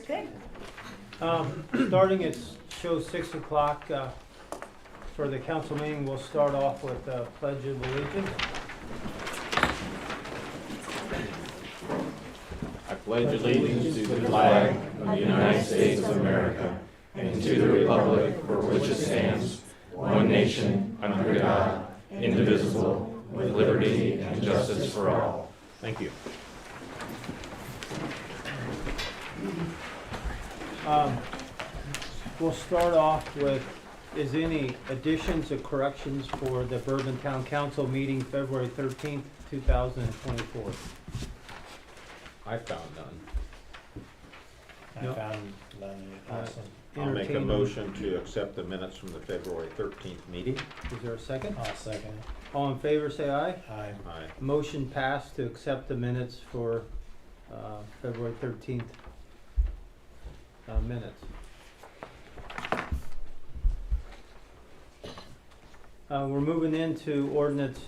good. Starting at show 6 o'clock for the council meeting, we'll start off with the Pledge of Allegiance. I pledge allegiance to the flag of the United States of America and to the republic for which it stands, one nation, under God, indivisible, with liberty and justice for all. Thank you. We'll start off with, is any additions or corrections for the Bourbon Town Council meeting February 13th, 2024? I found none. No. I found none also. I'll make a Entertain- motion to accept the minutes from the February 13th meeting. Is there a second? I'll second it. All in favor, say aye. Aye. Aye. Motion passed to accept the minutes for February 13th minutes. We're moving into ordinance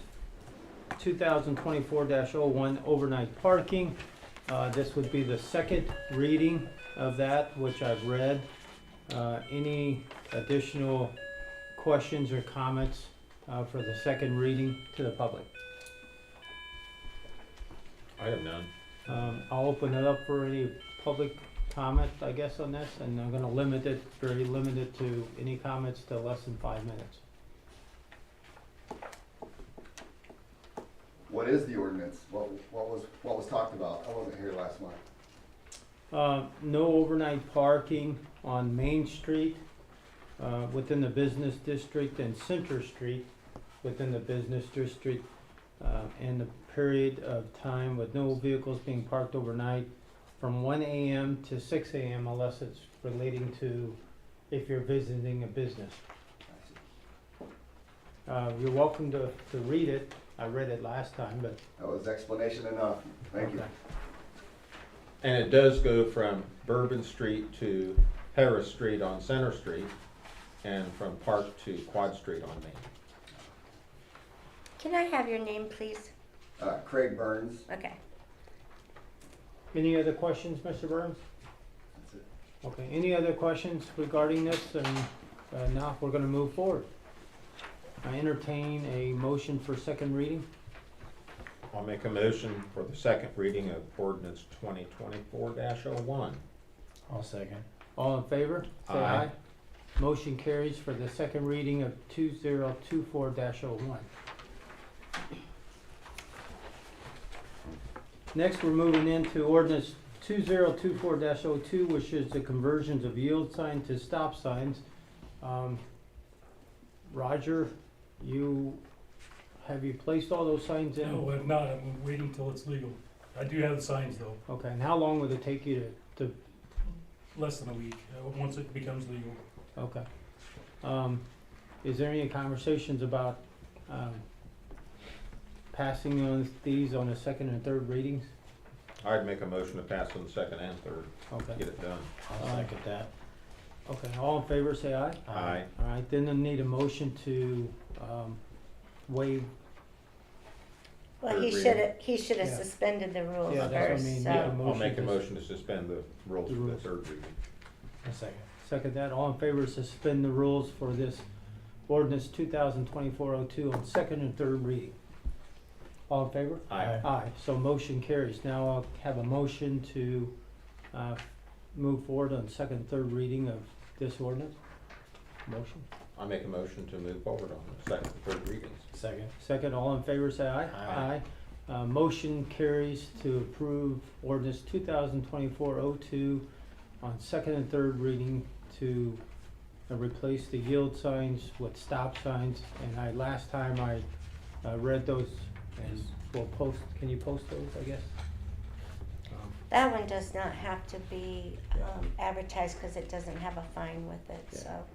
2024-01, overnight parking. This would be the second reading of that, which I've read. Any additional questions or comments for the second reading to the public? I have none. I'll open it up for any public comment, I guess, on this, and I'm gonna limit it, very limited to any comments to less than 5 minutes. What is the ordinance? What was talked about? I wasn't here last month. No overnight parking on Main Street, within the business district, and Center Street within the business district, and the period of time with no vehicles being parked overnight from 1 a.m. to 6 a.m. unless it's relating to if you're visiting a business. You're welcome to read it. I read it last time, but. That was explanation enough. Thank you. Okay. And it does go from Bourbon Street to Harris Street on Center Street and from Park to Quad Street on Main. Can I have your name, please? Craig Burns. Okay. Any other questions, Mr. Burns? That's it. Okay, any other questions regarding this? And now we're gonna move forward. I entertain a motion for second reading. I'll make a motion for the second reading of ordinance 2024-01. I'll second. All in favor? Say Aye. aye. Motion carries for the second reading of 2024-01. Next, we're moving into ordinance 2024-02, which is the conversions of yield sign to stop signs. Roger, have you placed all those signs in? No, I'm not. I'm waiting till it's legal. I do have the signs though. Okay, and how long would it take you to Less than a week, once it becomes legal. okay. Is there any conversations about passing on these on the second and third readings? I'd make a motion to pass on the second and third, Okay, get it done. I'll second that. okay, all in favor, say aye. Aye. All right, then I need a motion to waive. Well, Third he reading. should have Yeah. suspended the rules Yeah, that's what I first, mean, so. yeah. I'll make a Motion to- motion to suspend the rules The for the rules. third reading. I'll second. Second that, all in favor, suspend the rules for this ordinance 2024-02 on second and third reading. All in favor? Aye. Aye, so motion carries. Now I'll have a motion to move forward on second and third reading of this ordinance. Motion. I make a motion to move forward on the second and third readings. Second. Second, all in favor, say aye. Aye. Motion carries to approve ordinance 2024-02 on second and third reading to replace the yield signs with stop signs. And last time I read those, and we'll post, can you post those, I guess? That one does not have to be advertised because it doesn't have a fine with it, Yeah. so.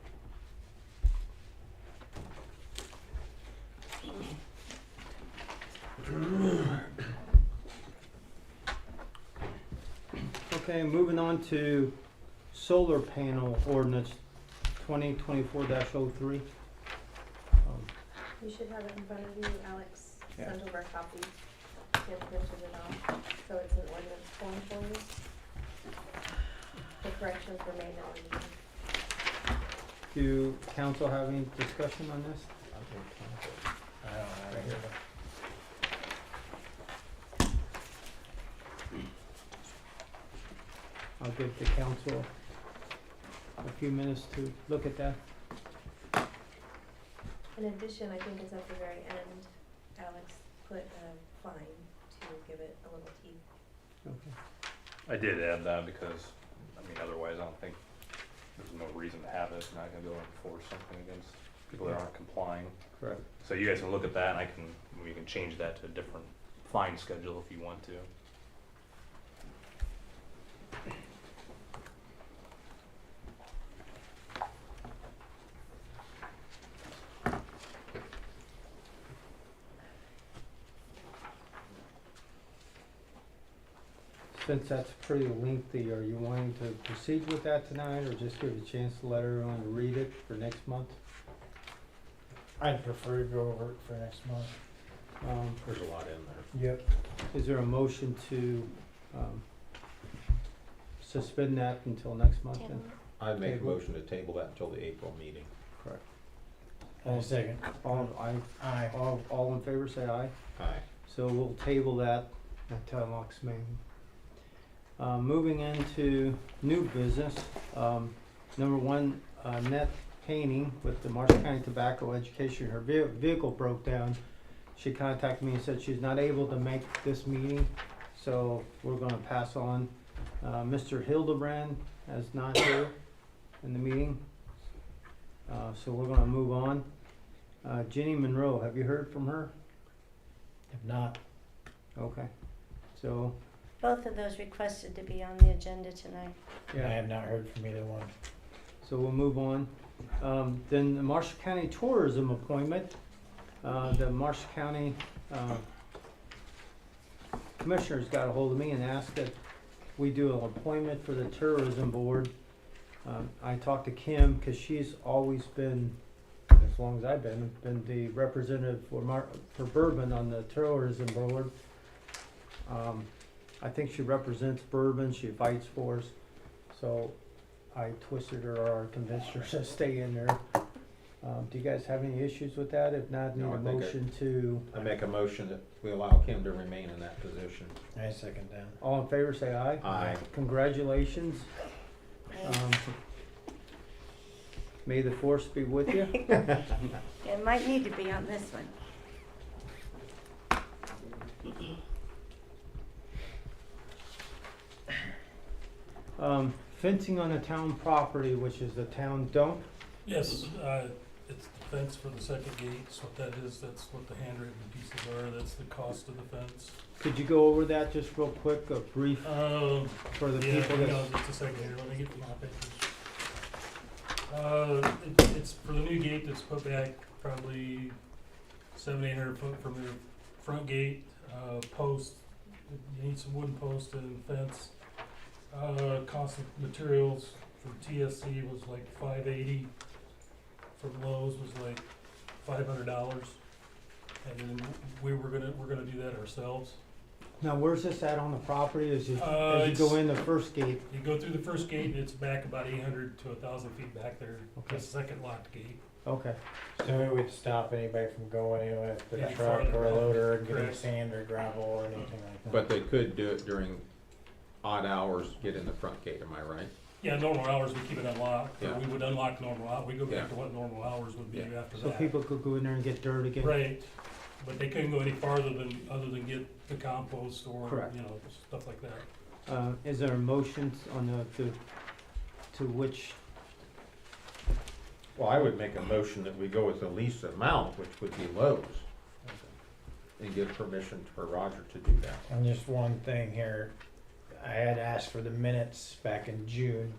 Okay, moving on to solar panel ordinance 2024-03. You should have it in front of you, Alex Yeah. sent over a copy. He had printed it off, so it's an ordinance form for you. The corrections were made on the meeting. Do council have any discussion on this? I don't have it. I'll give the council a few minutes to look at that. In addition, I think it's at the very end, Alex put a fine to give it a little teeth. Okay. I did add that because, I mean, otherwise I don't think, there's no reason to have it. Not gonna go and enforce something against people that aren't complying. Correct. So you guys can look at that and we can change that to a different fine schedule if you want to. Since that's pretty lengthy, are you wanting to proceed with that tonight, or just give a chance to let everyone read it for next month? I'd prefer to go over it for next month. There's a lot in there. Yep. Is there a motion to suspend that until next month then? Table. I'd make a Table. motion to table that until the April meeting. Correct. And a second. Aye. All in favor, say aye. Aye. So we'll table that until next meeting. Moving into new business, number one, net painting with the Marshall County Tobacco Education. Her vehicle broke down. She contacted me and said she's not able to make this meeting, so we're gonna pass on. Mr. Hildebrand is not here in the meeting, so we're gonna move on. Jenny Monroe, have you heard from her? If not, Okay, so, Both of those requested to be on the agenda tonight. I have not heard from either one. so we'll move on. Then the Marshall County Tourism appointment, the Marshall County, Commissioners got a hold of me and asked that we do an appointment for the Tourism Board. I talked to Kim, cause she's always been, as long as I've been the representative for Bourbon on the Tourism Board. I think she represents Bourbon, she fights for us, so I twisted her or convinced her to stay in there. Do you guys have any issues with that? If not, need No, a I think motion to, I make a motion that we allow Kim to remain in that position. I second that. all in favor, say aye. Aye. Congratulations. May the force be with you. It might need to be on this one. Fencing on the town property, which is the town dump. Yes, it's the fence for the second gate, so what that is, that's what the handwritten pieces are, that's the cost of the fence. Could you go over that just real quick, a brief for the Yeah, people hang that, on just a second here, let me get my papers. It's for the new gate that's put back probably 700-800 foot from the front gate, post, you need some wooden posts and fence. Cost of materials from TSC was like $580, from Lowe's was like $500, and then we're gonna do that ourselves. now where's this at on the property, as you It's- go in the first gate? You go through the first gate, and it's back about 800 to 1,000 feet back there. Okay. The second locked gate. Okay, So it would stop anybody from going in with Yeah, a truck farther or a back. loader and getting Correct. sand or gravel or anything like that. But they could do it during odd hours, get in the front gate, am I right? Yeah, normal hours, we keep it unlocked, or Yeah. we would unlock normal hours, we go Yeah. back to what normal hours would be Yeah. after so that. people could go in there and get dirt again? Right, but they couldn't go any farther other than get the compost or, Correct. you know, stuff like that. Is there a motion on to which, Well, I would make a motion that we go with the least amount, which would be Lowe's. And give permission for Roger to do that. And just one thing here, I had asked for the minutes back in June.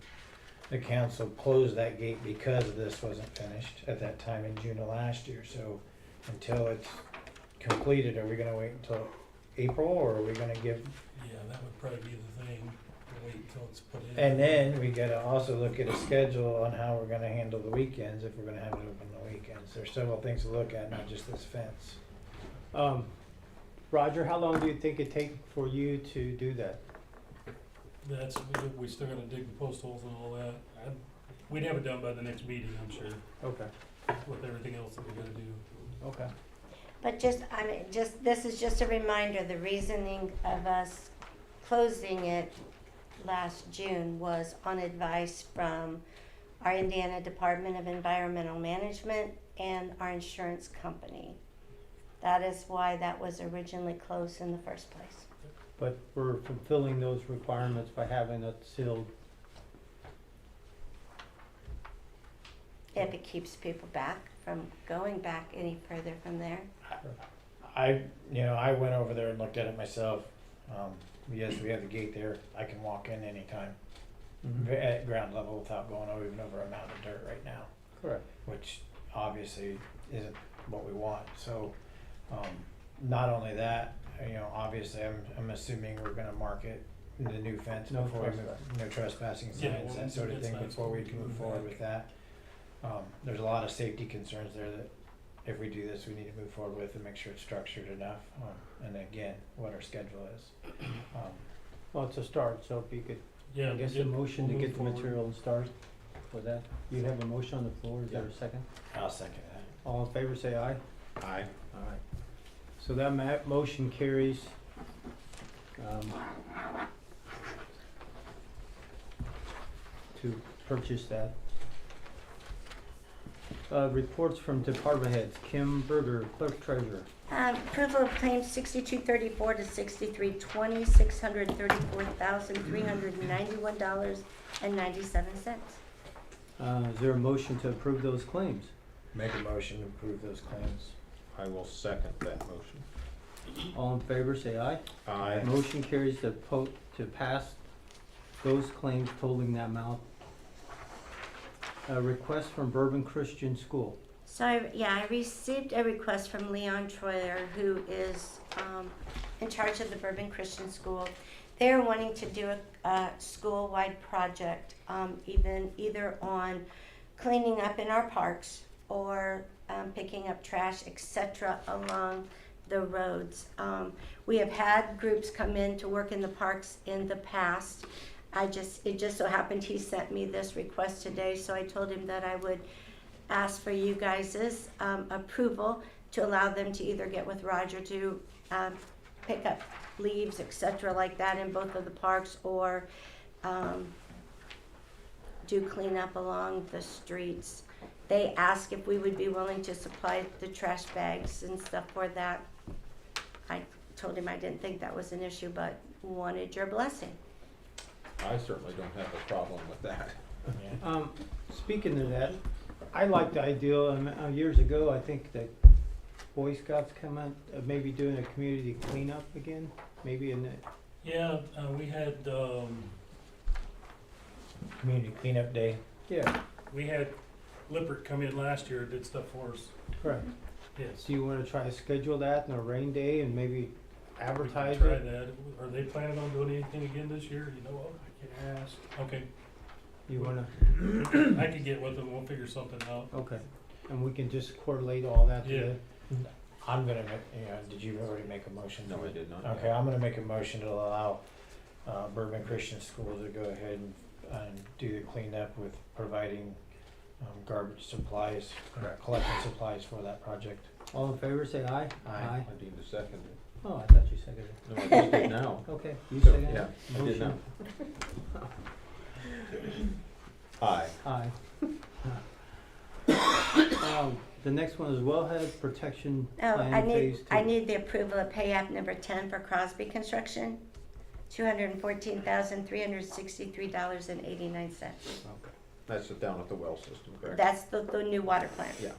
The council closed that gate because this wasn't finished at that time in June of last year, so until it's completed, are we gonna wait until April, or are we gonna give? Yeah, that would probably be the thing, to wait until it's put in. And then we gotta also look at a schedule on how we're gonna handle the weekends, if we're gonna have it open on the weekends. There's several things to look at, not just this fence. Roger, how long do you think it'd take for you to do that? That's, we still gotta dig the post holes and all that. We'd have it done by the next meeting, I'm sure, Okay, with everything else that we gotta do. okay. But this is just a reminder, the reasoning of us closing it last June was on advice from our Indiana Department of Environmental Management and our insurance company. That is why that was originally closed in the first place. But we're fulfilling those requirements by having it sealed. If it keeps people back from going back any further from there. I went over there and looked at it myself. Yes, we have the gate there. I can walk in anytime at ground level without going even over a mound of dirt right now, Correct. which obviously isn't what we want. So, not only that, obviously I'm assuming we're gonna mark it the new fence No before we move, trespassing. no trespassing Yeah, signs, well, that sort of it's thing, nice before we when can we move move forward back. with that. There's a lot of safety concerns there that if we do this, we need to move forward with and make sure it's structured enough. And again, what our schedule is. Well, it's a start, so if you could, Yeah. I guess a get- motion to we'll get move the forward. material and start with that. You have a motion on the floor, is there a Yeah. second? I'll second that. All in favor, say aye. Aye. Alright. So that motion carries. To purchase that. Reports from department heads. Kim Berger, clerk treasurer. Approval of claims 6234 to 6320, $634,391.97. Is there a motion to approve those claims? Make a motion to approve those claims. I will second that motion. All in favor, say aye. Aye. Motion carries to pass those claims totaling that amount. A request from Bourbon Christian School. So, I received a request from Leon Troyer, who is in charge of the Bourbon Christian School. They're wanting to do a school-wide project, either on cleaning up in our parks or picking up trash, etc., along the roads. We have had groups come in to work in the parks in the past. It just so happened he sent me this request today, so I told him that I would ask for you guys' approval to allow them to either get with Roger to pick up leaves, etc., like that in both of the parks, or do cleanup along the streets. They asked if we would be willing to supply the trash bags and stuff for that. I told him I didn't think that was an issue, but wanted your blessing. I certainly don't have a problem with that. Yeah. Speaking of that, I like the idea, years ago, I think that Boy Scouts come out, maybe doing a community cleanup again, maybe in the, Yeah, we had, Community cleanup day. yeah, we had Lippert come in last year, did stuff for us. correct. Yes. Do you wanna try to schedule that in a rain day and maybe advertise Try it? that. Are they planning on doing anything again this year? You know of? I can ask. Okay. You wanna, I could get with them, we'll figure something out. okay, and we can just correlate all that Yeah. together? I'm gonna make, did you already make a motion? No, I did not. Okay, I'm gonna make a motion to allow Bourbon Christian School to go ahead and do the cleanup with providing garbage supplies, collecting supplies for that project. All in favor, say aye. Aye. I need to second it. Oh, I thought you seconded it. No, I just did now. Okay, you So, seconded it? yeah, I did now. Motion. Aye. Aye. The next one is wellhead protection Oh, plan phase two. I need the approval of pay app number 10 for Crosby Construction, $214,363.89. Okay. That's down at the well system, correct? That's the new water plant. Yeah.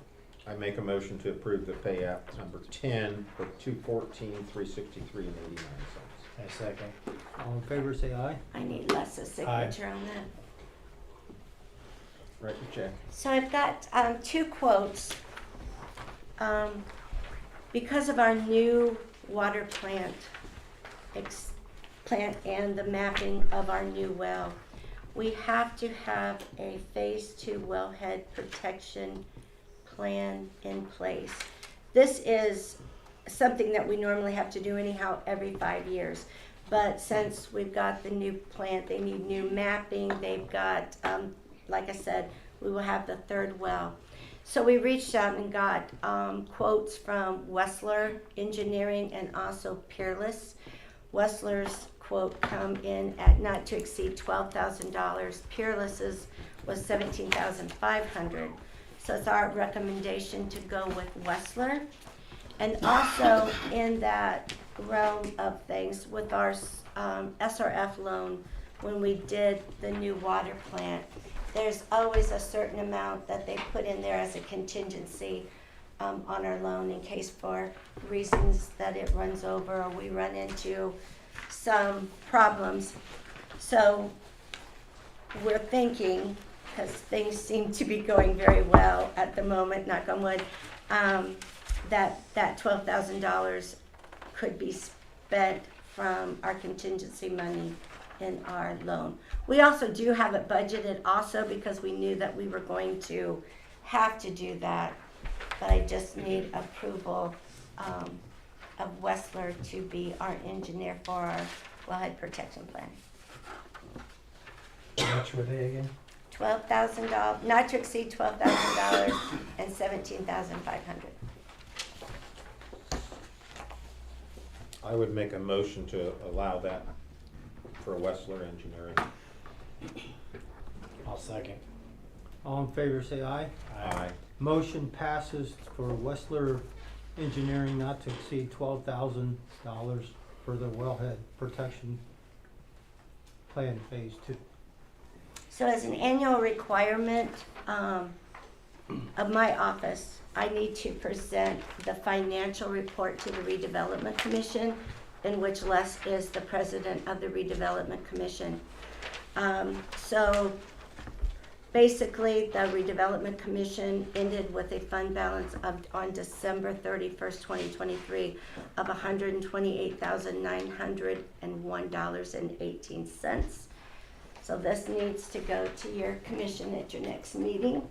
I make a motion to approve the pay app number 10 for $214,363.89. I second. All in favor, say aye. I need Les's signature on that. Write the check. So I've got two quotes. Because of our new water plant and the mapping of our new well, we have to have a phase 2 wellhead protection plan in place. This is something that we normally have to do anyhow every 5 years. But since we've got the new plant, they need new mapping, they've got, like I said, we will have the third well. So we reached out and got quotes from Wessler Engineering and also Peerless. Wessler's quote come in at not to exceed $12,000. Peerless's was $17,500. So it's our recommendation to go with Wessler. And also in that realm of things, with our SRF loan, when we did the new water plant, there's always a certain amount that they put in there as a contingency on our loan in case for reasons that it runs over or we run into some problems. So we're thinking, because things seem to be going very well at the moment, knock on wood, that $12,000 could be spent from our contingency money in our loan. We also do have it budgeted also because we knew that we were going to have to do that, but I just need approval of Wessler to be our engineer for our wellhead protection plan. How much were they again? $12,000, not to exceed $12,000 and $17,500. I would make a motion to allow that for Wessler Engineering. I'll second. All in favor, say aye. Aye. Motion passes for Wessler Engineering not to exceed $12,000 for the wellhead protection plan phase 2. So as an annual requirement of my office, I need to present the financial report to the Redevelopment Commission, in which Les is the president of the Redevelopment Commission. So basically, the Redevelopment Commission ended with a fund balance on December 31st, 2023 of $128,901.18. So this needs to go to your commission at your next meeting.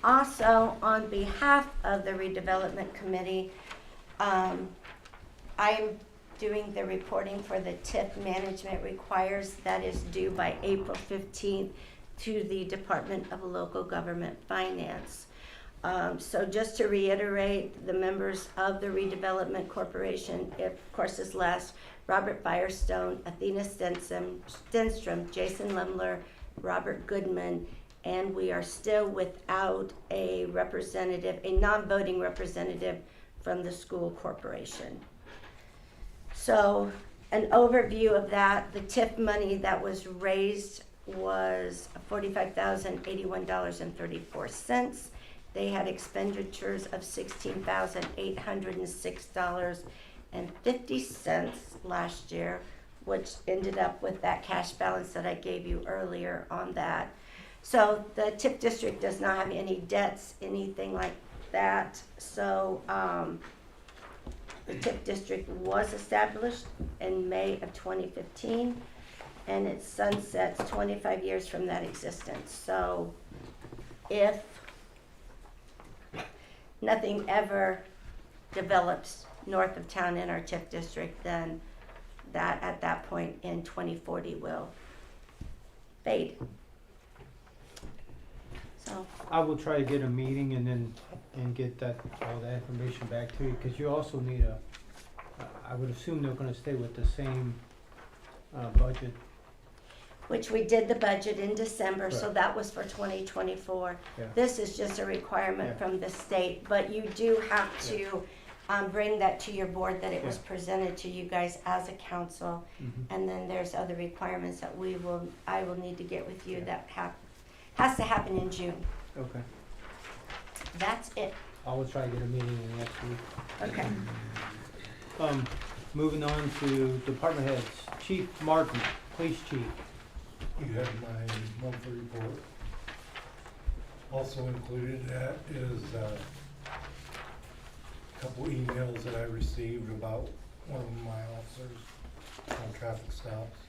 Also, on behalf of the Redevelopment Committee, I'm doing the reporting for the TIF management requires that is due by April 15th to the Department of Local Government Finance. So just to reiterate, the members of the Redevelopment Corporation, of course is last, Robert Firestone, Athena Stenstrom, Jason Lemler, Robert Goodman, and we are still without a representative, a non-voting representative from the school corporation. So an overview of that, the TIF money that was raised was $45,081.34. They had expenditures of $16,806.50 last year, which ended up with that cash balance that I gave you earlier on that. So the TIF district does not have any debts, anything like that. So the TIF district was established in May of 2015, and it sunsets 25 years from that existence. So if nothing ever develops north of town in our TIF district, then that at that point in 2040 will fade. So I will try to get a meeting and get all that information back to you, because you also need I would assume they're gonna stay with the same budget. which we did the budget in December, so Correct. that was for 2024. Yeah. This is just a requirement Yeah. from the state, but you do have to bring that to your board, that it was Yeah. presented to you guys as a council. Mhm. And then there's other requirements that I will need to get with you Yeah. that has to happen in June. Okay. That's it. I will try to get a meeting in the next week. Okay. Moving on to department heads. Chief Martin, Police Chief. You have my monthly report. Also included in that is a couple emails that I received about one of my officers on traffic stops.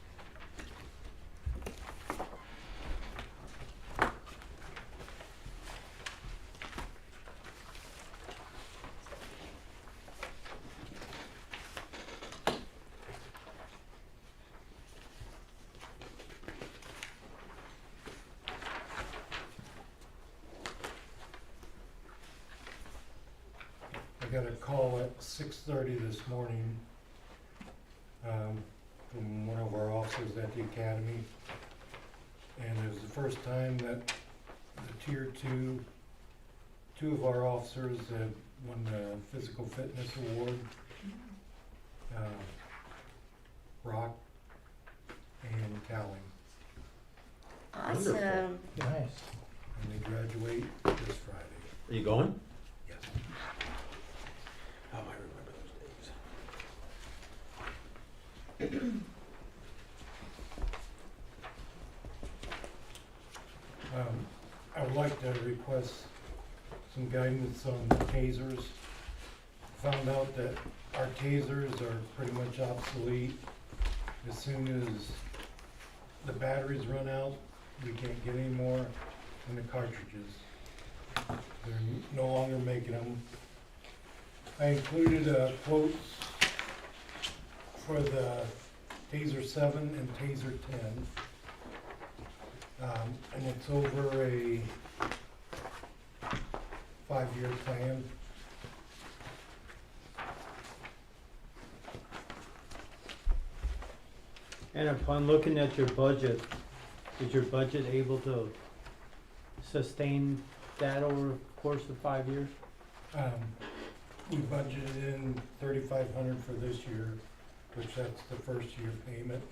got a call at 6:30 this morning, from one of our officers at the academy. And it was the first time that the tier two of our officers have won the physical fitness award. Brock and Callie, Awesome. Nice. and they graduate this Friday. Are you going? Yes. Oh, I remember those days. I would like to request some guidance on the tasers. Found out that our tasers are pretty much obsolete. As soon as the batteries run out, we can't get any more in the cartridges. They're no longer making them. I included quotes for the Taser 7 and Taser 10. And it's over a 5-year plan. And upon looking at your budget, is your budget able to sustain that over the course of 5 years? We budgeted in $3,500 for this year, which that's the first year payment.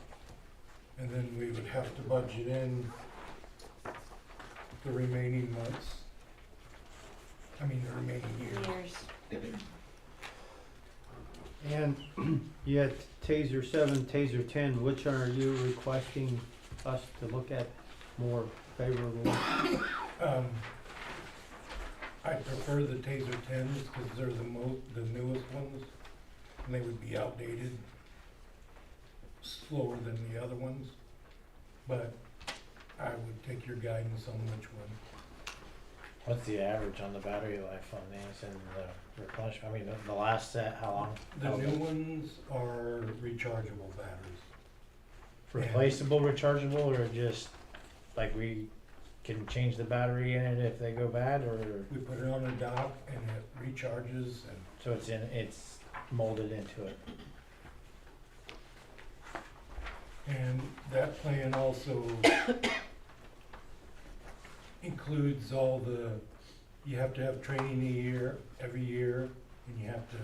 And then we would have to budget in the remaining months. I mean, the remaining years. Years. And you had Taser 7, Taser 10, which are you requesting us to look at more favorably? I prefer the Taser 10s because they're the newest ones, and they would be outdated, slower than the other ones. But I would take your guidance on which one. What's the average on the battery life on these and the replenishment? I mean, the last set, how long? The new ones are rechargeable batteries. Replaceable, rechargeable, or just like we can change the battery in it if they go bad, or We put it on a dock and it recharges, and so it's molded into it? that plan also includes all you have to have training every year, and you have to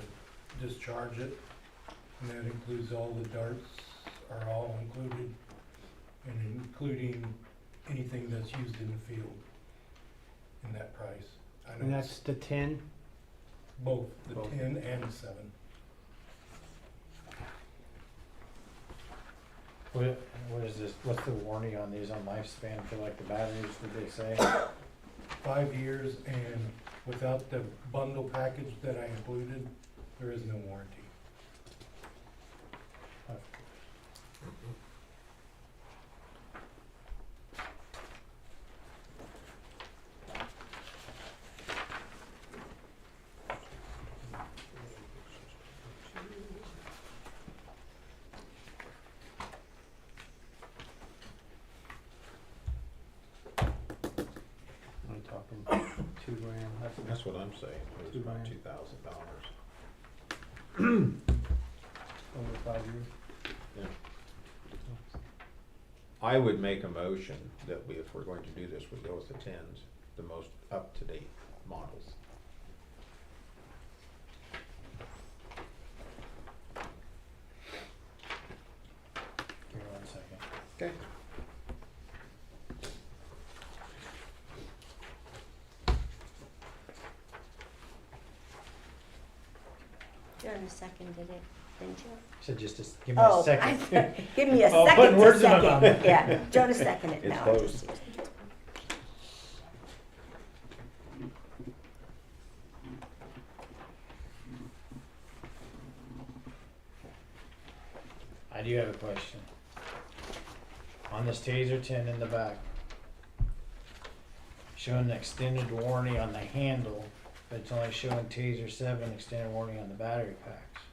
discharge it. And that includes all the darts are all included, and including anything that's used in the field in that price. I know And it's that's the 10? both the Both. 10 and 7. What is this, what's the warranty on these on lifespan for like the batteries, did they say? 5 years, and without the bundle package that I included, there is no warranty. I'm talking $2,000. That's what I'm saying, it was about $2,000. $2,000. Over 5 years. Yeah. I would make a motion that if we're going to do this, we go with the 10s, the most up-to-date models. Give me 1 second. Okay. Jonah seconded it, didn't you? So just give me a Oh, second. give me a Oh, second putting to words in my second. mouth. Yeah, Jonah seconded it It's now. close. I do have a question. On this Taser 10 in the back, showing the extended warranty on the handle, but it's only showing Taser 7 extended warranty on the battery packs.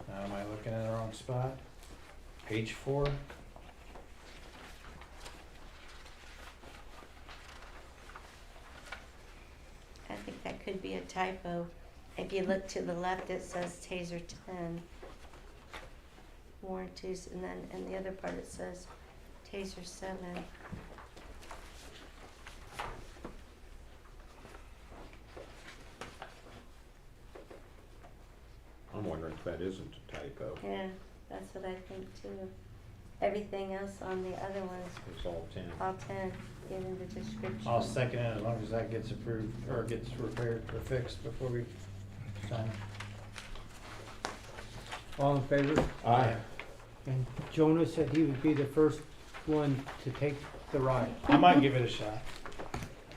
Now, am I looking in the wrong spot? Page 4? could be a typo. If you look to the left, it says Taser 10 warranties, and then in the other part it says Taser 7. I'm wondering if that isn't a typo. Yeah, that's what I think too. Everything else on the other ones, It's all 10. all 10, given the description. I'll second it as long as that gets approved or gets repaired or fixed before we sign. All in favor? Aye. And Jonah said he would be the first one to take the ride. I might give it a shot.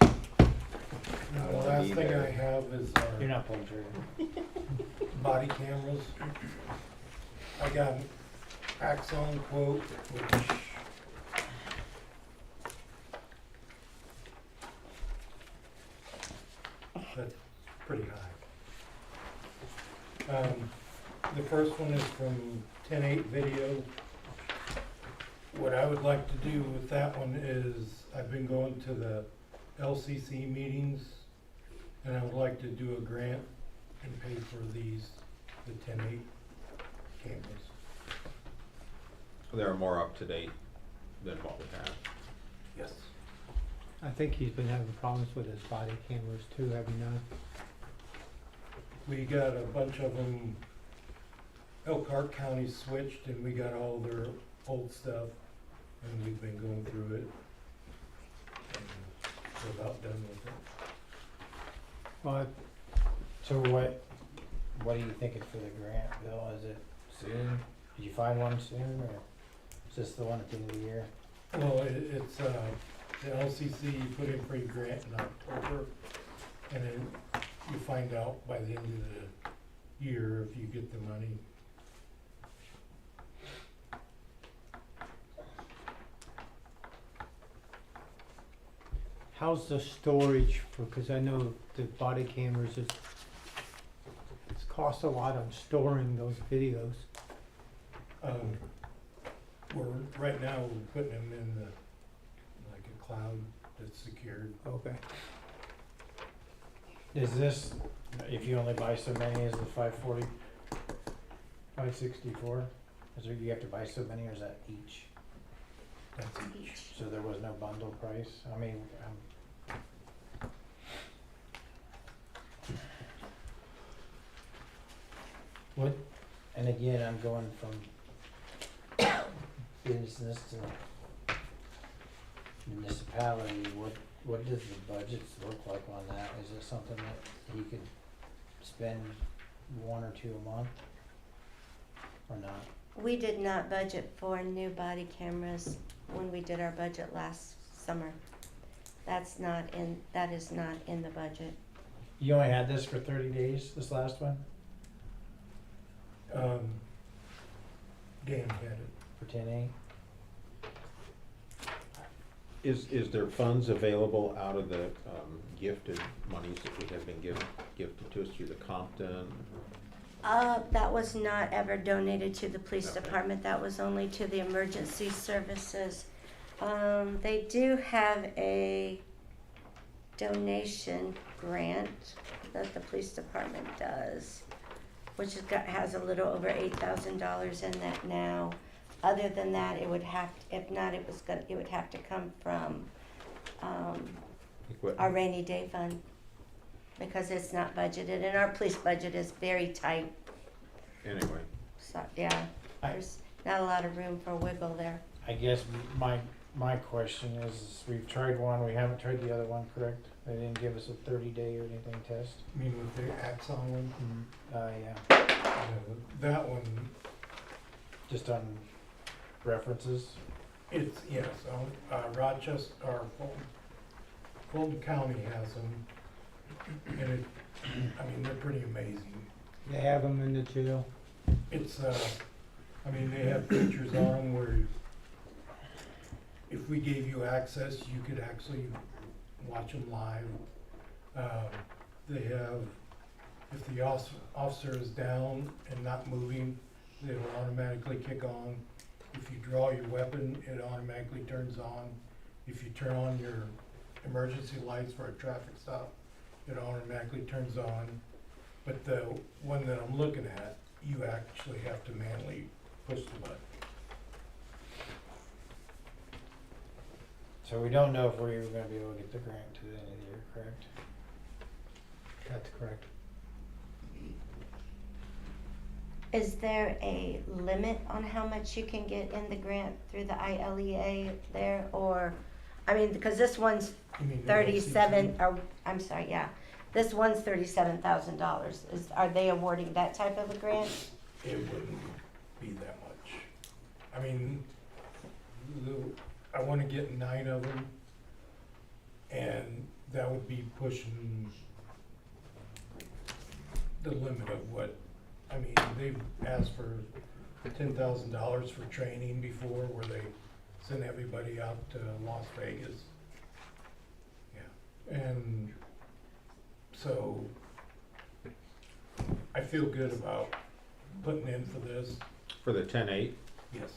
Now, the last thing I have is You're our not pulling trigger. body cameras. I got an Axon quote, which that's pretty high. The first one is from 10/8 Video. What I would like to do with that one is, I've been going to the LCC meetings, and I would like to do a grant and pay for these, the 10/8 cameras. They're more up to date than what we have. Yes. I think he's been having problems with his body cameras too, have you not? We got a bunch of them, Elkhart County switched, and we got all their old stuff, and we've been going through it. And we're about done with it. Well, So what are you thinking for the grant, Bill? Is it soon? Did you find one soon, or is this the one at the end of the year? Well, it's, the LCC, you put in for your grant in October, and then you find out by the end of the year if you get the money. how's the storage for, cause I know the body cameras, it's costs a lot on storing those videos. We're, right now, we're putting them in the, like a cloud that's secured. Okay. Is this, if you only buy so many, is the 540, 564? Is there, you have to buy so many, or is that each? That's Each. So there was no bundle price? I mean, what, and again, I'm going from business to municipality, what does the budgets look like on that? Is it something that he could spend 1 or 2 a month? Or not? We did not budget for new body cameras when we did our budget last summer. That is not in the budget. You only had this for 30 days, this last one, Dan had it. for 10A? Is there funds available out of the gifted monies that we have been gifted to us through the Compton? That was not ever donated to the police Okay. department, that was only to the emergency services. They do have a donation grant that the police department does, which has a little over $8,000 in that now. Other than that, it would have, if not, it would have to come from, Equipment? our rainy day fund, because it's not budgeted, and our police budget is very tight, Anyway, so, yeah, there's not a lot of room for wiggle there. I guess my question is, we've tried one, we haven't tried the other one, correct? They didn't give us a 30-day or anything test? I mean, with the Axon one, Yeah, that one, just on references. it's, yes, Rochester, or Fulton County has them, and it, I mean, they're pretty amazing. They have them in the jail. It's, I mean, they have features on them where if we gave you access, you could actually watch them live. They have, if the officer is down and not moving, they will automatically kick on. If you draw your weapon, it automatically turns on. If you turn on your emergency lights for a traffic stop, it automatically turns on. But the one that I'm looking at, you actually have to manually push the button. So we don't know if we're even gonna be able to get the grant to the end of the year, correct? That's correct. Is there a limit on how much you can get in the grant through the ILEA there, or, I mean, because this one's You mean the 37, or, I'm sorry, yeah, this one's $37,000. Are they awarding that type of a grant? LCT? It wouldn't be that much. I mean, I wanna get 9 of them, and that would be pushing the limit of what, I mean, they've asked for $10,000 for training before, where they send everybody out to Las Vegas. Yeah, and so I feel good about putting in for this, For the 10-8? yes.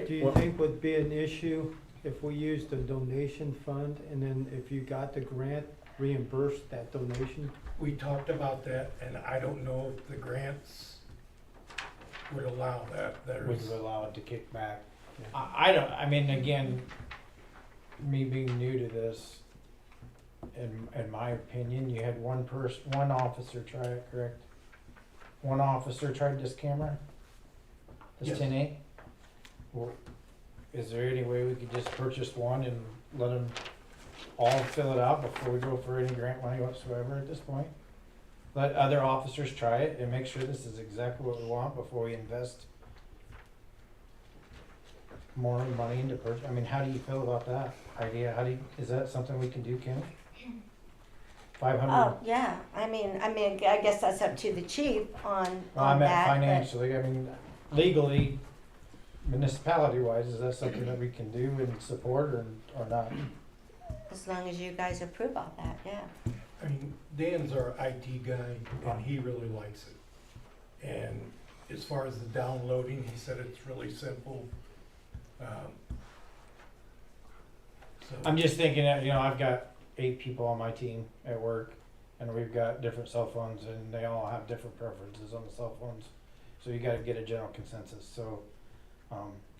Do you think would be an issue if we used the donation fund and then if you got the grant, reimburse that donation? We talked about that, and I don't know if the grants would allow that. Would you allow it to kick back? I don't, I mean, again, me being new to this, in my opinion, you had one officer try it, correct? One officer tried this camera? This Yes. 10A? Well, is there any way we could just purchase one and let them all fill it out before we go for any grant money whatsoever at this point? Let other officers try it and make sure this is exactly what we want before we invest more money into purchase. I mean, how do you feel about that idea? Is that something we can do, Kim? 500? Oh, yeah, I mean, I guess that's up to the chief on Well, I meant that, but financially, I mean, legally, municipality wise, is that something that we can do and support or not? as long as you guys approve all that, yeah. I mean, Dan's our IT guy, and he really likes it. And as far as the downloading, he said it's really simple. So, I'm just thinking that, you know, I've got 8 people on my team at work, and we've got different cell phones, and they all have different preferences on the cell phones. So you gotta get a general consensus, so,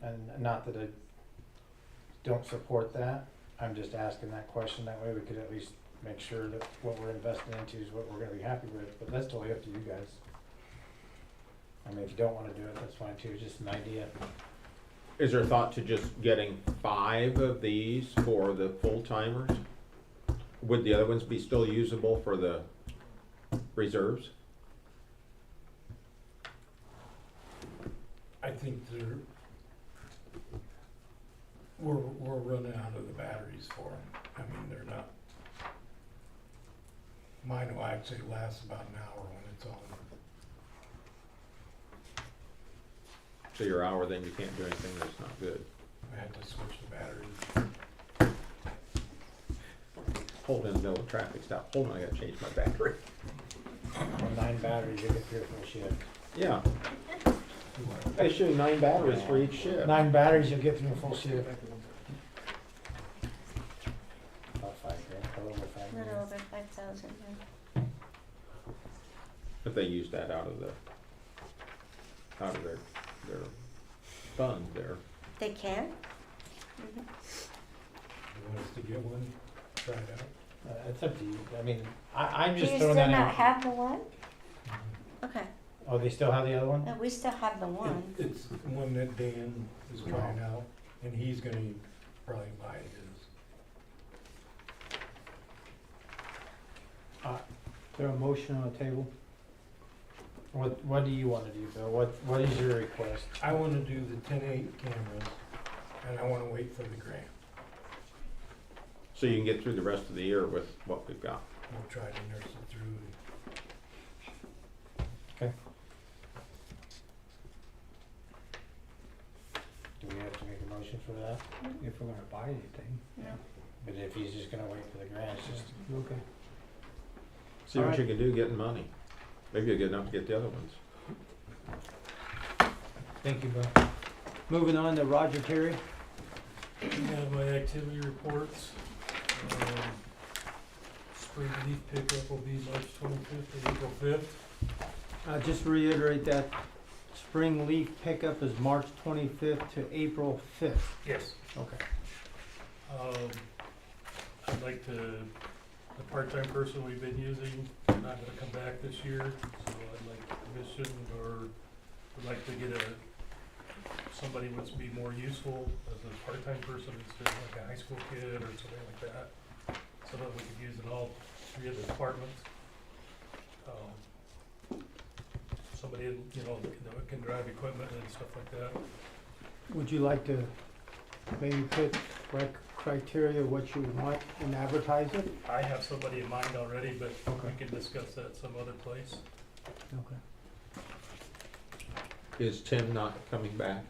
and not that I don't support that, I'm just asking that question, that way we could at least make sure that what we're investing into is what we're gonna be happy with, but that's totally up to you guys. I mean, if you don't wanna do it, that's fine too, it's just an idea. Is there thought to just getting 5 of these for the full-timers? Would the other ones be still usable for the reserves? I think we're running out of the batteries for them. I mean, they're not. Mine will actually last about an hour when it's on. So your hour, then you can't do anything that's not good. I had to switch the batteries. Hold in the middle of traffic stop. Hold on, I gotta change my battery. On 9 batteries, you get through a full shift. Yeah. I shoot 9 batteries for each shift. 9 batteries, you'll get through a full shift. About 5 grand, a little over 5 A grand. little over 5,000, yeah. If they use that out of their fund there. They can? You want us to get one, try it out? It's up to you, I mean, I'm Do just you throwing still that not out. have the one? Okay, Oh, they still have the other one? no, we still have the one. It's one that Dan is trying out, and he's gonna probably buy his. Is there a motion on the table? What do you wanna do, Bill? What is your request? I wanna do the 10/8 cameras, and I wanna wait for the grant. So you can get through the rest of the year with what we've got. We'll try to nurse it through. Do we have to make a motion for that? If we're gonna buy anything. No. But if he's just gonna wait for the grant, it's just, Okay. See what Alright. you can do getting money. Maybe you'll get enough to get the other ones. thank you, Bill. Moving on to Roger Terry. I have my activity reports. Spring leaf pickup will be March 25th to April 5th. Just reiterate that spring leaf pickup is March 25th to April 5th. Yes. Okay. I'd like to, the part-time person we've been using, not gonna come back this year, so I'd like permission, or would like to get somebody that's be more useful as a part-time person instead of like a high school kid or something like that, so that we could use in all three of the departments. Somebody, you know, that can drive equipment and stuff like that. Would you like to maybe put criteria what you want and advertise it? I have somebody in mind already, but Okay. we can discuss that some other place. Okay. Is Tim not coming back?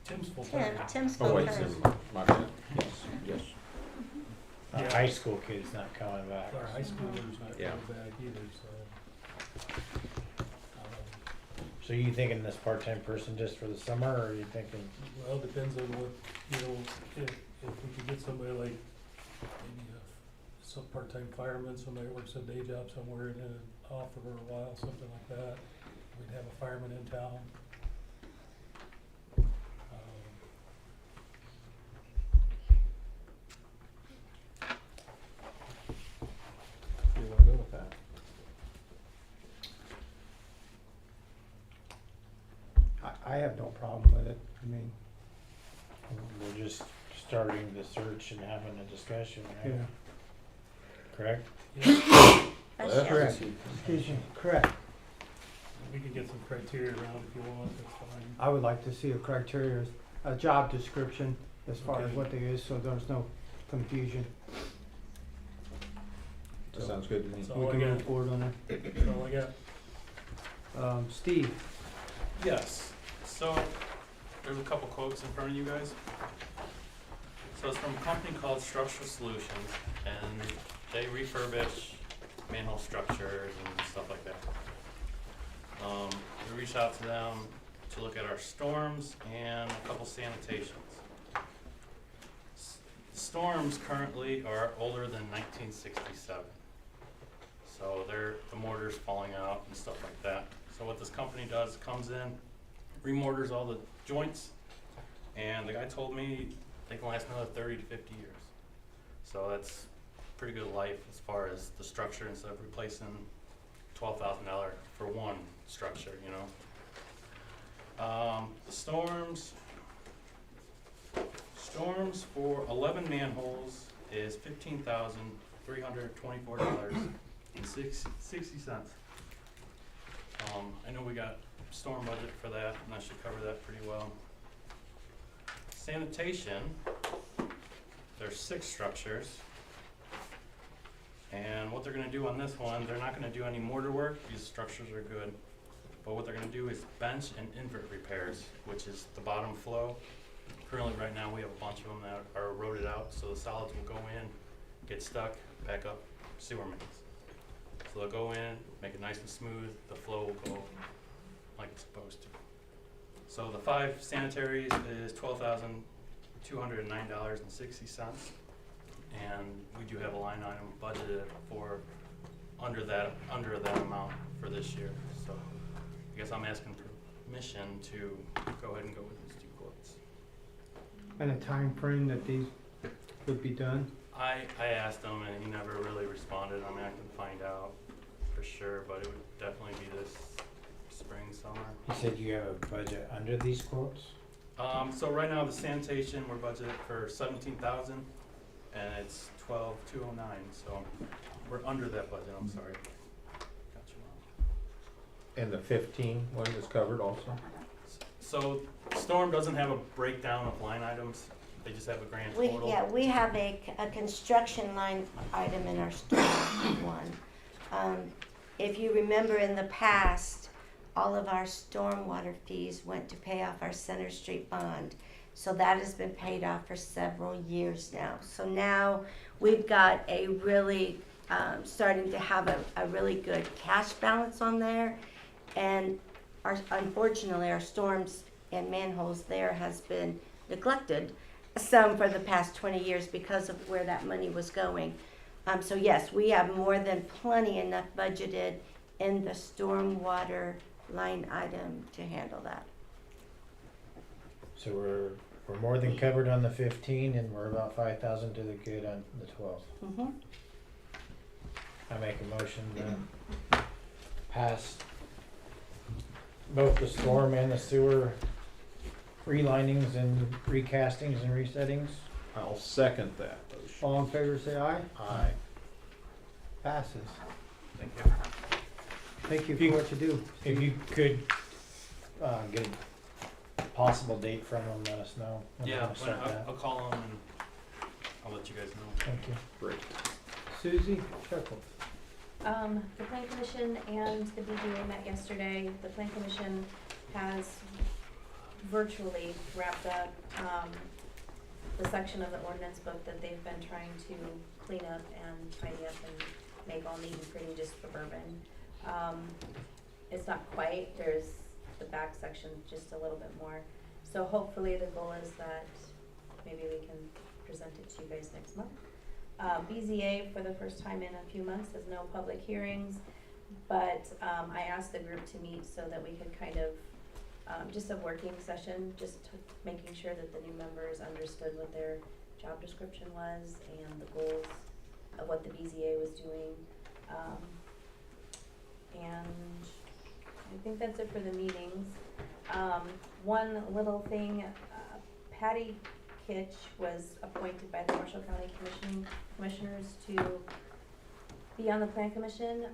Tim's full-time. Tim's Oh, wait, full-time. Tim, my bad. Yes, yes. A Yeah. high school kid's not coming back. Our high schoolers not Yeah. coming back either, so. So you thinking this part-time person just for the summer, or are you thinking? Well, depends on what, you know, if we could get somebody like, maybe some part-time fireman, somebody that works a day job somewhere and then off for a while, something like that. We'd have a fireman in town. You wanna go with that? I have no problem with it. I mean, We're just starting the search and having a discussion, yeah. right? Correct? Yeah, That's Well, Correct. Excuse me, correct. we can get some criteria around if you want, that's fine. I would like to see a criteria, a job description as far as Okay. what they is, so there's no confusion. That sounds good to me. So- We all I can got. move forward on That's all I got. that. Steve, Yes, so there's a couple quotes in front of you guys. So it's from a company called Structural Solutions, and they refurbish manhole structures and stuff like that. We reached out to them to look at our storms and a couple sanitations. Storms currently are older than 1967. So the mortar's falling out and stuff like that. So what this company does, comes in, remortars all the joints, and the guy told me they can last another 30 to 50 years. So that's pretty good life as far as the structure, instead of replacing $12,000 for one structure, you know. The storms for 11 manholes is $15,324.60. I know we got storm budget for that, and that should cover that pretty well. Sanitation, there's 6 structures. And what they're gonna do on this one, they're not gonna do any mortar work, these structures are good. But what they're gonna do is bench and invert repairs, which is the bottom flow. Currently, right now, we have a bunch of them that are eroded out, so the solids will go in, get stuck, back up sewer mains. So they'll go in, make it nice and smooth, the flow will go like it's supposed to. So the 5 sanitaries is $12,209.60. And we do have a line item budgeted for under that amount for this year. So I guess I'm asking permission to go ahead and go with these 2 quotes. and a time frame that these would be done? I asked him and he never really responded. I mean, I can find out for sure, but it would definitely be this spring, summer. You said you have a budget under these quotes? So right now the sanitation, we're budgeted for 17,000 and it's 12,209, so we're under that budget, I'm sorry. Got you wrong. And the 15 one is covered also? So Storm doesn't have a breakdown of line items, they just have a grand total. We have a construction line item in our storm one. If you remember in the past, all of our stormwater fees went to pay off our Center Street bond. So that has been paid off for several years now. So now we've got a really, starting to have a really good cash balance on there. And unfortunately, our storms and manholes there has been neglected. some for the past 20 years because of where that money was going. So yes, we have more than plenty enough budgeted in the stormwater line item to handle that. So we're more than covered on the 15, and we're about 5,000 to the good on the 12. Mm-hmm. I make a motion to pass both the storm and the sewer relinings and recastings and resettings. I'll second that motion. All in favor, say aye. Aye. Passes. Thank you. Thank you for what you do. If you could get a possible date from them, let us know. when we're Yeah, gonna start that. I'll call them and I'll let you guys know. Thank you. Great. Susie, Chuckles. The Plan Commission and the BDA met yesterday. The Plan Commission has virtually wrapped up, the section of the ordinance book that they've been trying to clean up and tidy up and make all neat and pretty just for Bourbon. It's not quite, there's the back section just a little bit more. So hopefully the goal is that maybe we can present it to you guys next month. BZA, for the first time in a few months, has no public hearings, but I asked the group to meet so that we could kind of, just a working session, just making sure that the new members understood what their job description was and the goals of what the BZA was doing. And I think that's it for the meetings. One little thing, Patty Kitch was appointed by the Marshall County Commissioners to be on the Plan Commission,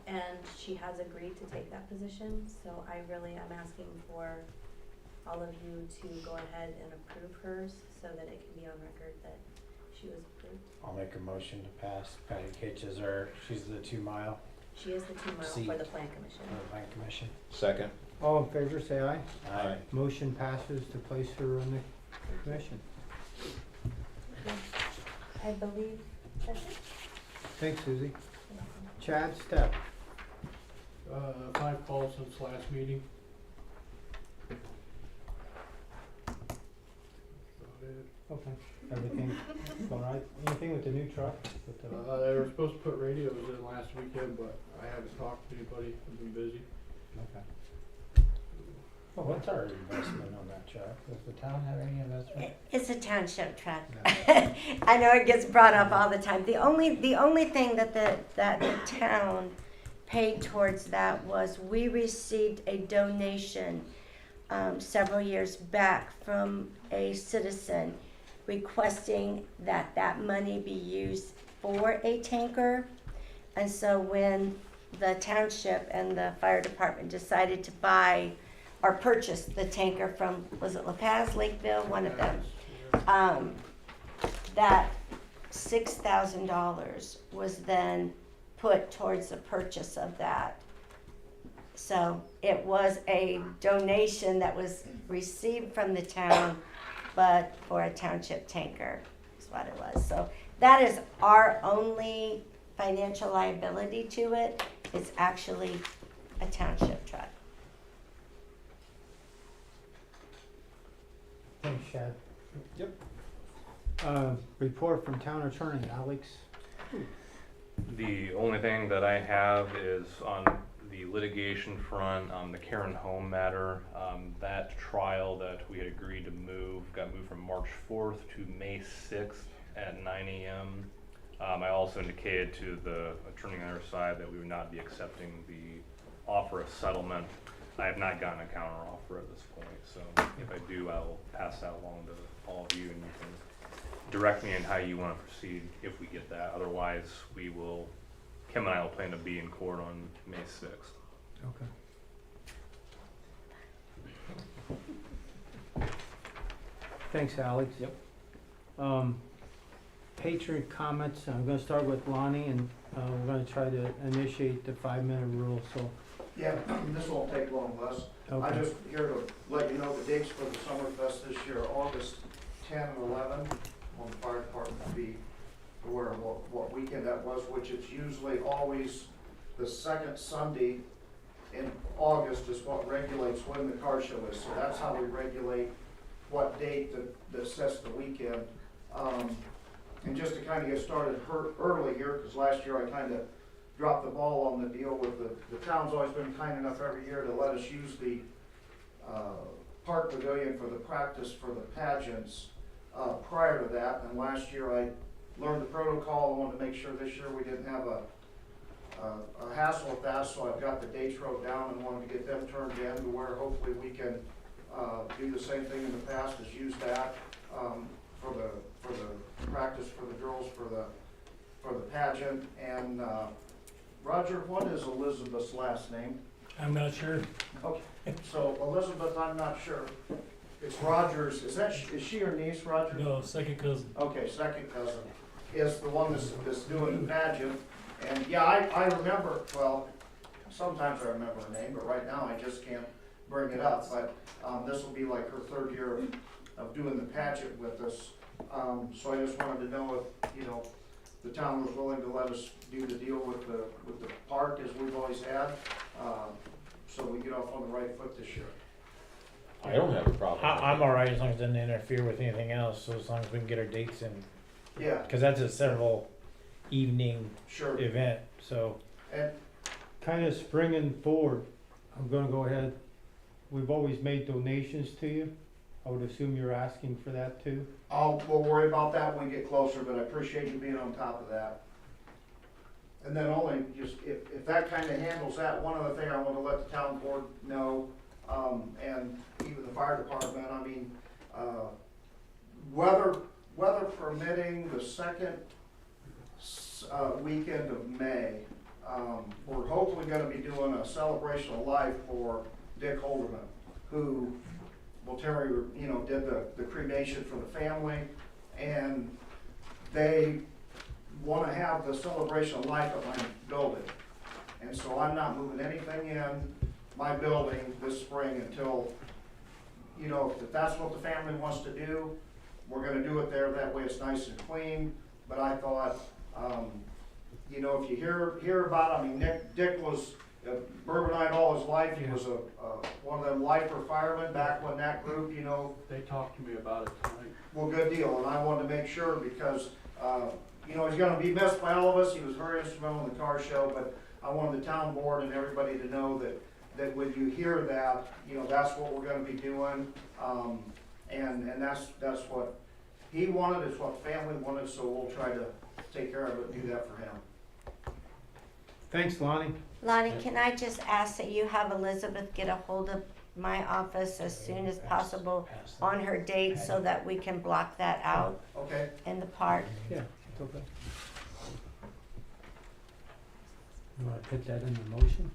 and she has agreed to take that position. So I'm asking for all of you to go ahead and approve hers so that it can be on record that she was approved. I'll make a motion to pass Patty Kitch as she's the 2 mile She is the 2 mile Seat. for the Plan Commission. for the Plan Commission. Second. All in favor, say aye. Aye. Motion passes to place her on the commission. I believe that's it. Thanks, Susie. Chad Stepp. 5 calls since last meeting. About it. Okay. Everything all right? Anything with the new truck? With the- They were supposed to put radios in last weekend, but I haven't talked to anybody, I've been busy. Okay. Well, what's our investment on that truck? Does the town have any investment? It's a township truck. No. I know it gets brought up all the time. The only thing that the town paid towards that was we received a donation several years back from a citizen requesting that money be used for a tanker. And so when the township and the fire department decided to buy or purchase the tanker from, was it La Paz, Lakeville, one of them, that $6,000 was then put towards the purchase of that. So it was a donation that was received from the town, but for a township tanker is what it was. So that is our only financial liability to it. It's actually a township truck. Thanks, Chad. Yep. Report from town attorney, Alex. The only thing that I have is on the litigation front, the Karen Home matter. That trial that we had agreed to move got moved from March 4th to May 6th at 9 a.m. I also indicated to the attorney on the other side that we would not be accepting the offer of settlement. I have not gotten a counter offer at this point, so if I do, I will pass that along to all of you, and you can direct me in how you want to proceed if we get that. Otherwise, Kim and I will plan to be in court on May 6th. Okay. Thanks, Alex. Yep. Patron comments, I'm gonna start with Lonnie, and we're gonna try to initiate the 5-minute rule, so. Yeah, this won't take long, Les. Okay. I'm just here to let you know the dates for the Summerfest this year, August 10 and 11. On the fire department to be aware of what weekend that was, which it's usually always the second Sunday in August is what regulates when the car show is. So that's how we regulate what date that sets the weekend. And just to kind of get started early here, because last year I kind of dropped the ball on the deal with the town's always been kind enough every year to let us use the park pavilion for the practice for the pageants prior to that. And last year I learned the protocol. I wanted to make sure this year we didn't have a hassle with that, so I've got the dates wrote down and wanted to get them turned in to where hopefully we can do the same thing in the past as use that for the practice for the girls for the pageant. And Roger, what is Elizabeth's last name? I'm not sure. Okay, so Elizabeth, I'm not sure. It's Roger's, is she your niece, Roger? No, second cousin. Okay, second cousin is the one that's doing the pageant. And yeah, I remember, well, sometimes I remember her name, but right now I just can't bring it up. But this will be like her third year of doing the pageant with us. So I just wanted to know if, you know, the town was willing to let us do the deal with the park as we've always had, so we get off on the right foot this year. I don't have a problem. I'm all right as long as it doesn't interfere with anything else, so as long as we can get our dates in, Yeah, because that's a several evening sure. event, so. And Kind of springing forward, I'm gonna go ahead. We've always made donations to you. I would assume you're asking for that too. we'll worry about that when we get closer, but I appreciate you being on top of that. And then only just, if that kind of handles that, one other thing I want to let the town board know, and even the fire department, I mean, weather permitting, the second weekend of May, we're hopefully gonna be doing a celebration of life for Dick Holderman, who, well, Terry, you know, did the cremation for the family, and they want to have the celebration of life at my building. And so I'm not moving anything in my building this spring until, you know, if that's what the family wants to do, we're gonna do it there. That way it's nice and clean. But I thought, you know, if you hear about, I mean, Dick was a Bourbonite all his life. He was one of them lifer firemen back when that group, you know. They talked to me about it tonight. Well, good deal, and I wanted to make sure because, you know, he's gonna be missed by all of us. He was very instrumental in the car show, but I wanted the town board and everybody to know that when you hear that, you know, that's what we're gonna be doing. And that's what he wanted, it's what the family wanted, so we'll try to take care of it and do that for him. Thanks, Lonnie. Lonnie, can I just ask that you have Elizabeth get a hold of my office as soon as possible on her date so that we can block that out Okay? in the park? Yeah, it's okay. You wanna put that in the motion?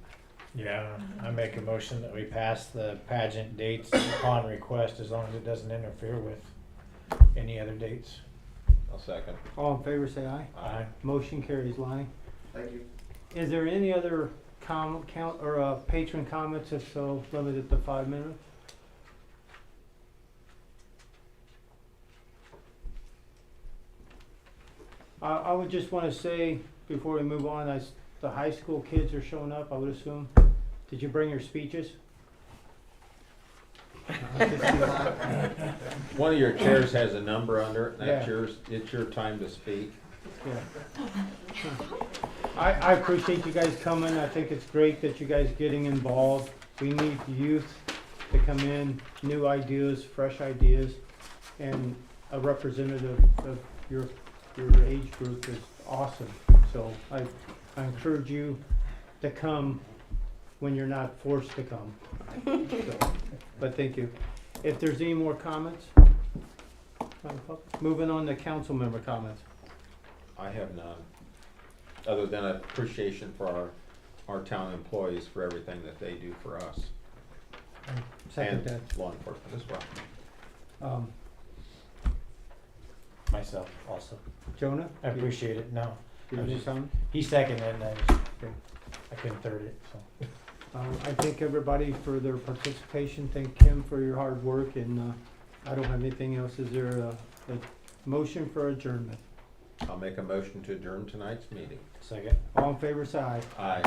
Yeah, I make a motion that we pass the pageant dates upon request as long as it doesn't interfere with any other dates. I'll second. All in favor, say aye. Aye. Motion carries, Lonnie. Thank you. Is there any other patron comments? If so, limited to 5 minutes. I would just want to say before we move on, the high school kids are showing up, I would assume. Did you bring your speeches? One of your chairs has a number under it, and that's Yeah. yours, it's your time to speak. Yeah. I appreciate you guys coming. I think it's great that you guys getting involved. We need youth to come in, new ideas, fresh ideas, and a representative of your age group is awesome. So I encourage you to come when you're not forced to come. So, but thank you. If there's any more comments? Moving on to council member comments. I have none, other than appreciation for our town employees for everything that they do for us. Second And law enforcement as well. that. Myself also. Jonah? I appreciate it. No, Do you have any comments? he seconded it and I couldn't third it, so. I thank everybody for their participation. Thank Kim for your hard work, and I don't have anything else. Is there a motion for adjournment? I'll make a motion to adjourn tonight's meeting. Second. All in favor, say aye. Aye.